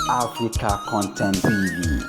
Africa Content TV.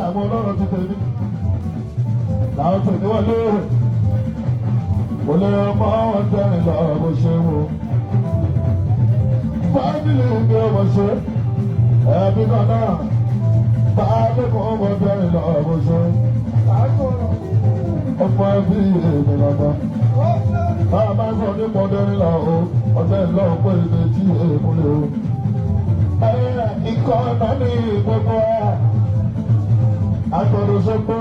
Àwọn ọlọ́run ti tẹ̀lé làwọn tó ní wọ́n lóore mo lè mọ wọn tẹ́rìn lọ bó ṣe wò fámìlì mi ò mọ̀ ṣe ẹbí kan náà báyìí kò mọ̀ tẹ́rìn lọ bó ṣe ọmọ ẹbí èmi lọ́dọ̀ báyìí máa ń sọ nípa ọdẹ́rìn lọ o ọdẹ ìlọ pé ibi tí èèmù lè o ikọ̀ náà ní gbogbo ẹ̀. Agbọ̀dọ̀ sọ́kọ́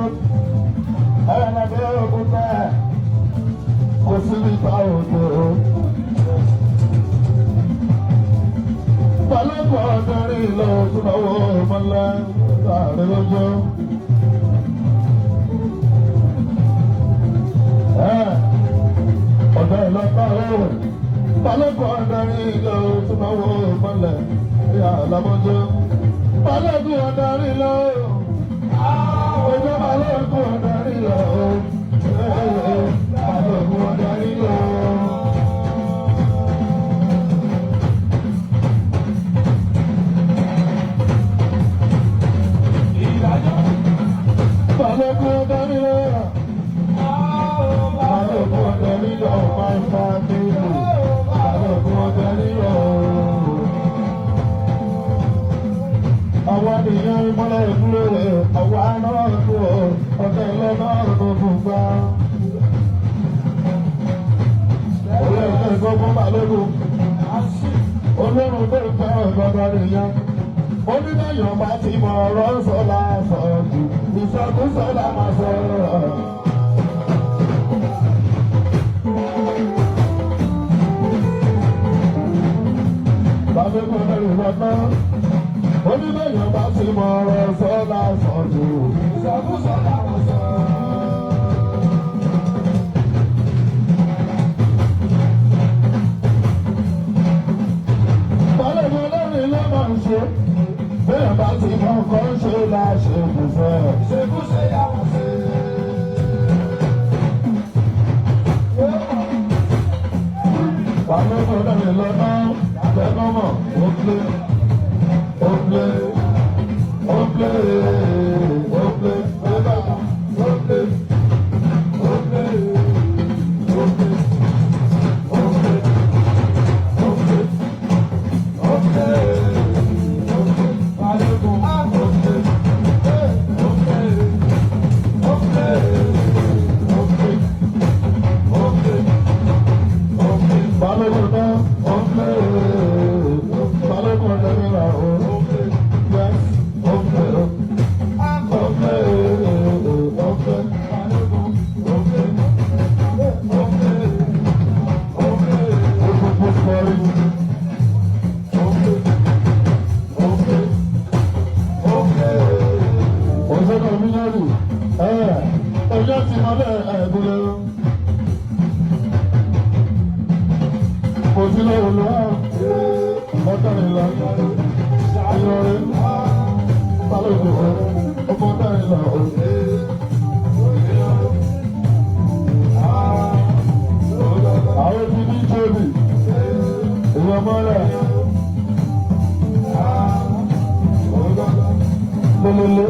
ẹ̀rọ̀lẹ́bẹ̀ òkúta kò sí nípa òde o. Balẹ̀kọ̀ ọ̀dọ́rin ìlọ òtúnbọ̀wọ̀ ọmọlá láàrin lọ́jọ́. Ọ̀dọ́ ìlọ́pàá òwe. Balẹ̀kọ̀ ọ̀dọ́rin ìlọ òtúnbọ̀wọ̀ ọmọlá láàlámọ́jọ́. Balẹ̀kọ̀ ọ̀dọ́rin ìlọ. Ọjọ́ balẹ̀kọ̀ ọ̀dọ́rin lọ, balẹ̀kọ̀ ọ̀dọ́rin lọ. Balẹ̀kọ̀ ọ̀dọ́rin lọ, balẹ̀kọ̀ ọ̀dọ́rin lọ, my family, balẹ̀kọ̀ ọ̀dọ́rin lọ. Àwọn ènìyàn ìmọ̀lẹ̀ ìdúró rẹ̀, àwọn náà tó ọ̀tẹ̀ ilẹ̀ náà tó fún gbá. Orí ẹ̀sẹ̀ ìgbọ́gbọ́n balógun, olórun tó fẹ́ ọ̀gbọ́dọ̀ nìyẹn. Onídàáyọ̀ bá ti mọ ọ̀rọ̀ sọ́lá sọ̀jù, ìsọkúsọ́lá máa sọ̀rọ̀. Balógun lórí ìrọ̀lọ́. Onídàáyọ̀ bá ti mọ ọ̀rọ̀ sọ́lá sọ̀jù, ìsọkúsọ́lá máa sọ̀rọ̀. Balógun lórí ló máa ń ṣe. Bẹ́ẹ̀ bá ti mọ nǹkan ṣe láṣẹ ìfẹ́. Ìṣekúṣe yà wọ́n ṣe. Balógun lórí lọ́nà àtẹnumọ̀ ó plé. Ọjọ́ ti mọ́lẹ̀ ẹ̀ẹ́dúró. Kò sí lọ́wọ́ lọ́wọ́. Mọ́tàrínlá. Ìrọ̀rẹ́. Balógun. Mọ́tàrínlá. Àwọn ti ní tóbi. Ìwọ̀n mọ́lẹ̀. Lọ́lọ́lọ́.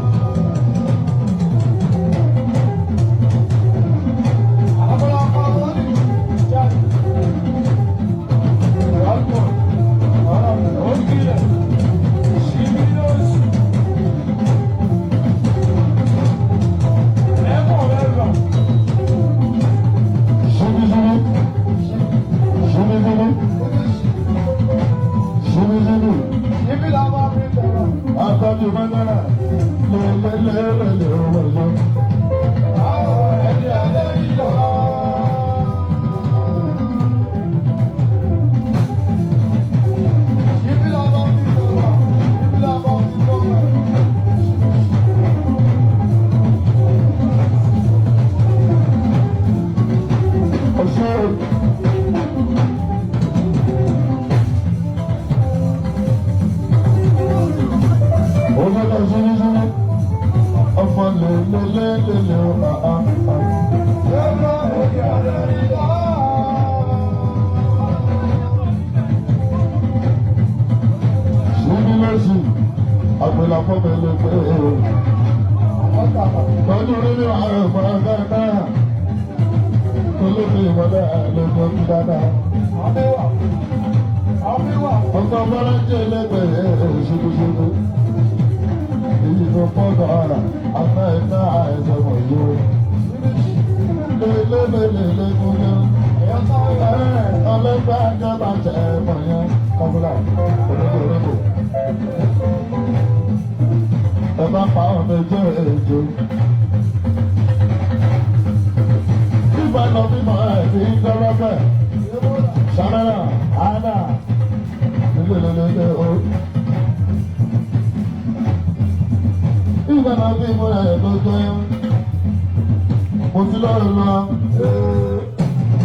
Mo ti lọ́rùn lọ.